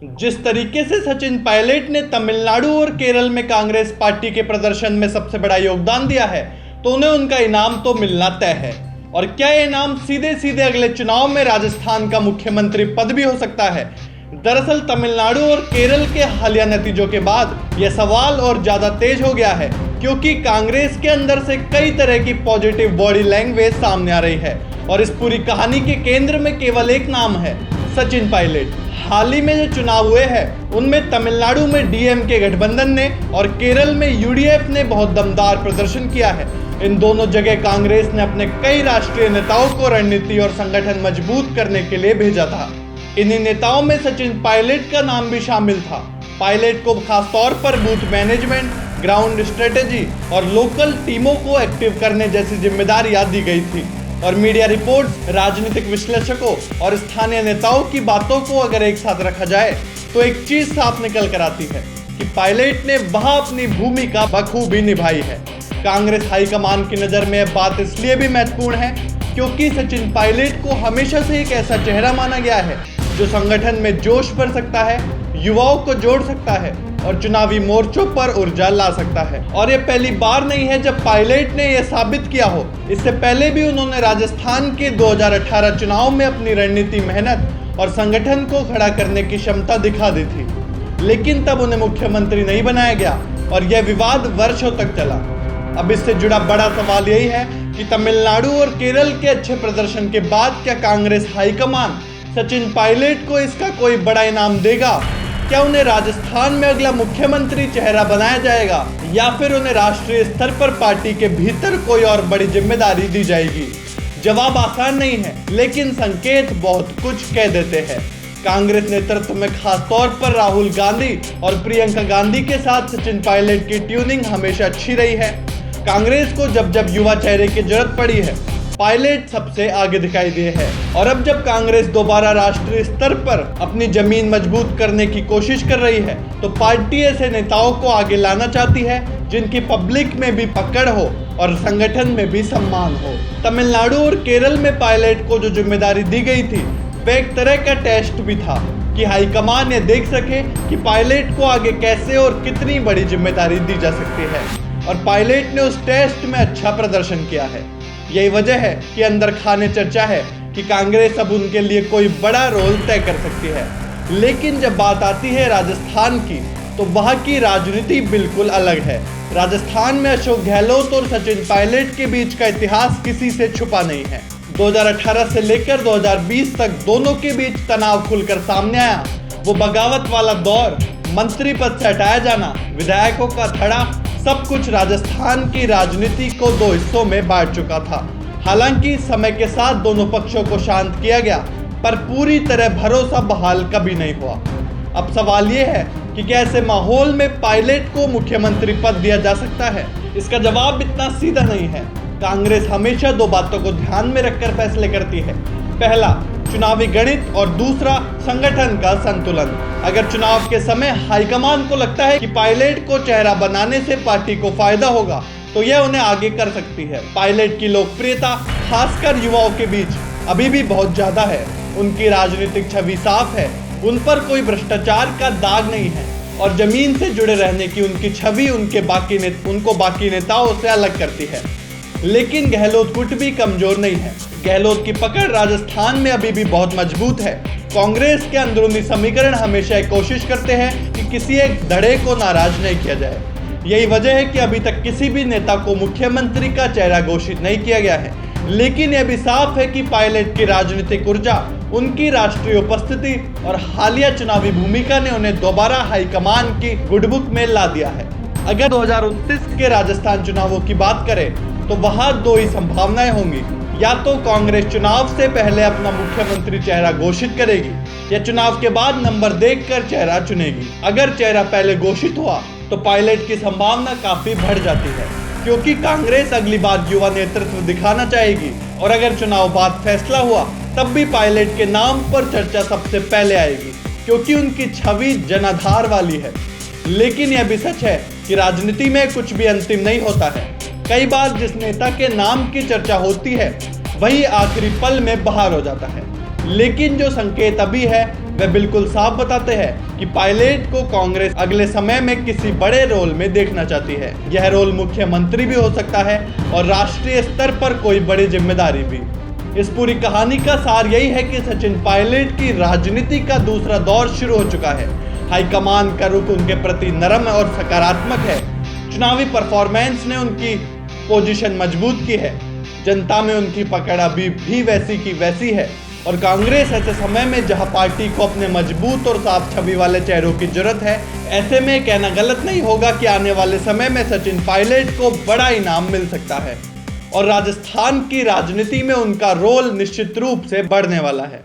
जिस तरीके से सचिन पायलट ने तमिलनाडु और केरल में कांग्रेस पार्टी के प्रदर्शन में सबसे बड़ा योगदान दिया है, तो उन्हें उनका इनाम तो मिलना तय है। और क्या ये इनाम सीधे सीधे अगले चुनाव में राजस्थान का मुख्यमंत्री पद भी हो सकता है? दरअसल तमिलनाडु और केरल के हालिया नतीजों के बाद यह सवाल और ज्यादा तेज हो गया है, क्योंकि कांग्रेस के अंदर से कई तरह की पॉजिटिव बॉडी लैंग्वेज सामने आ रही है और इस पूरी कहानी के केंद्र में केवल एक नाम है, सचिन पायलट। हाल ही में जो चुनाव हुए हैं उनमें तमिलनाडु में डीएमके गठबंधन ने और केरल में यूडीएफ ने बहुत दमदार प्रदर्शन किया है। इन दोनों जगह कांग्रेस ने अपने कई राष्ट्रीय नेताओं को रणनीति और संगठन मजबूत करने के लिए भेजा था। इन्हीं नेताओं में सचिन पायलट का नाम भी शामिल था। पायलट को खासतौर पर बूथ मैनेजमेंट, ग्राउंड स्ट्रेटेजी और लोकल टीमों को एक्टिव करने जैसी जिम्मेदारियां दी गई थी। और मीडिया रिपोर्ट्स, राजनीतिक विश्लेषकों और स्थानीय नेताओं की बातों को अगर एक साथ रखा जाए तो एक चीज साफ निकल कर आती है कि पायलट ने वहां अपनी भूमिका बखूबी निभाई है। कांग्रेस हाईकमान की नजर में यह बात इसलिए भी महत्वपूर्ण है क्योंकि सचिन पायलट को हमेशा से एक ऐसा चेहरा माना गया है जो संगठन में जोश भर सकता है, युवाओं को जोड़ सकता है और चुनावी मोर्चों पर ऊर्जा ला सकता है। और ये पहली बार नहीं है जब पायलट ने यह साबित किया हो। इससे पहले भी उन्होंने राजस्थान के 2018 चुनाव में अपनी रणनीति, मेहनत और संगठन को खड़ा करने की क्षमता दिखा दी थी, लेकिन तब उन्हें मुख्यमंत्री नहीं बनाया गया और यह विवाद वर्षों तक चला। अब इससे जुड़ा बड़ा सवाल यही है कि तमिलनाडु और केरल के अच्छे प्रदर्शन के बाद क्या कांग्रेस हाईकमान सचिन पायलट को इसका कोई बड़ा इनाम देगा? क्या उन्हें राजस्थान में अगला मुख्यमंत्री चेहरा बनाया जाएगा या फिर उन्हें राष्ट्रीय स्तर पर पार्टी के भीतर कोई और बड़ी जिम्मेदारी दी जाएगी? जवाब आसान नहीं है, लेकिन संकेत बहुत कुछ कह देते हैं। कांग्रेस नेतृत्व में खासतौर पर राहुल गांधी और प्रियंका गांधी के साथ सचिन पायलट की ट्यूनिंग हमेशा अच्छी रही है। कांग्रेस को जब जब युवा चेहरे की जरूरत पड़ी है, पायलट सबसे आगे दिखाई दिए हैं। और अब जब कांग्रेस दोबारा राष्ट्रीय स्तर पर अपनी जमीन मजबूत करने की कोशिश कर रही है, तो पार्टी ऐसे नेताओं को आगे लाना चाहती है जिनकी पब्लिक में भी पकड़ हो और संगठन में भी सम्मान हो। तमिलनाडु और केरल में पायलट को जो जिम्मेदारी दी गई थी वह एक तरह का टेस्ट भी था कि हाईकमान ये देख सके कि पायलट को आगे कैसे और कितनी बड़ी जिम्मेदारी दी जा सकती है। और पायलट ने उस टेस्ट में अच्छा प्रदर्शन किया है। यही वजह है कि अंदर खाने चर्चा है कि कांग्रेस अब उनके लिए कोई बड़ा रोल तय कर सकती है। लेकिन जब बात आती है राजस्थान की, तो वहां की राजनीति बिल्कुल अलग है। राजस्थान में अशोक गहलोत और सचिन पायलट के बीच का इतिहास किसी से छुपा नहीं है। 2018 से लेकर 2020 तक दोनों के बीच तनाव खुलकर सामने आया। वो बगावत वाला दौर, मंत्री पद से हटाया जाना, विधायकों का धड़ा, सब कुछ राजस्थान की राजनीति को दो हिस्सों में बांट चुका था। हालांकि समय के साथ दोनों पक्षों को शांत किया गया, पर पूरी तरह भरोसा बहाल कभी नहीं हुआ। अब सवाल ये है कि क्या ऐसे माहौल में पायलट को मुख्यमंत्री पद दिया जा सकता है? इसका जवाब इतना सीधा नहीं है। कांग्रेस हमेशा दो बातों को ध्यान में रखकर फैसले करती है। पहला, चुनावी गणित और दूसरा, संगठन का संतुलन। अगर चुनाव के समय हाईकमान को लगता है कि पायलट को चेहरा बनाने से पार्टी को फायदा होगा, तो यह उन्हें आगे कर सकती है। पायलट की लोकप्रियता खासकर युवाओं के बीच अभी भी बहुत ज्यादा है। उनकी राजनीतिक छवि साफ है, उन पर कोई भ्रष्टाचार का दाग नहीं है और जमीन से जुड़े रहने की उनकी छवि उनको बाकी नेताओं से अलग करती है। लेकिन गहलोत गुट भी कमजोर नहीं है। गहलोत की पकड़ राजस्थान में अभी भी बहुत मजबूत है। कांग्रेस के अंदरूनी समीकरण हमेशा एक कोशिश करते हैं कि किसी एक धड़े को नाराज नहीं किया जाए। यही वजह है कि अभी तक किसी भी नेता को मुख्यमंत्री का चेहरा घोषित नहीं किया गया है। लेकिन यह भी साफ है कि पायलट की राजनीतिक ऊर्जा, उनकी राष्ट्रीय उपस्थिति और हालिया चुनावी भूमिका ने उन्हें दोबारा हाईकमान की गुडबुक में ला दिया है। अगर 2029 के राजस्थान चुनावों की बात करें तो वहां दो ही संभावनाएं होंगी। या तो कांग्रेस चुनाव से पहले अपना मुख्यमंत्री चेहरा घोषित करेगी या चुनाव के बाद नंबर देखकर चेहरा चुनेगी। अगर चेहरा पहले घोषित हुआ तो पायलट की संभावना काफी बढ़ जाती है, क्योंकि कांग्रेस अगली बार युवा नेतृत्व दिखाना चाहेगी। और अगर चुनाव बाद फैसला हुआ तब भी पायलट के नाम पर चर्चा सबसे पहले आएगी, क्योंकि उनकी छवि जनाधार वाली है। लेकिन यह भी सच है कि राजनीति में कुछ भी अंतिम नहीं होता है। कई बार जिस नेता के नाम की चर्चा होती है वही आखिरी पल में बाहर हो जाता है। लेकिन जो संकेत अभी है वे बिल्कुल साफ बताते हैं कि पायलट को कांग्रेस अगले समय में किसी बड़े रोल में देखना चाहती है। यह रोल मुख्यमंत्री भी हो सकता है और राष्ट्रीय स्तर पर कोई बड़ी जिम्मेदारी भी। इस पूरी कहानी का सार यही है कि सचिन पायलट की राजनीति का दूसरा दौर शुरू हो चुका है। हाईकमान का रुख उनके प्रति नरम और सकारात्मक है। चुनावी परफॉर्मेंस ने उनकी पोजीशन मजबूत की है। जनता में उनकी पकड़ अभी भी वैसी की वैसी है और कांग्रेस ऐसे समय में जहां पार्टी को अपने मजबूत और साफ छवि वाले चेहरों की जरूरत है, ऐसे में कहना गलत नहीं होगा कि आने वाले समय में सचिन पायलट को बड़ा इनाम मिल सकता है और राजस्थान की राजनीति में उनका रोल निश्चित रूप से बढ़ने वाला है।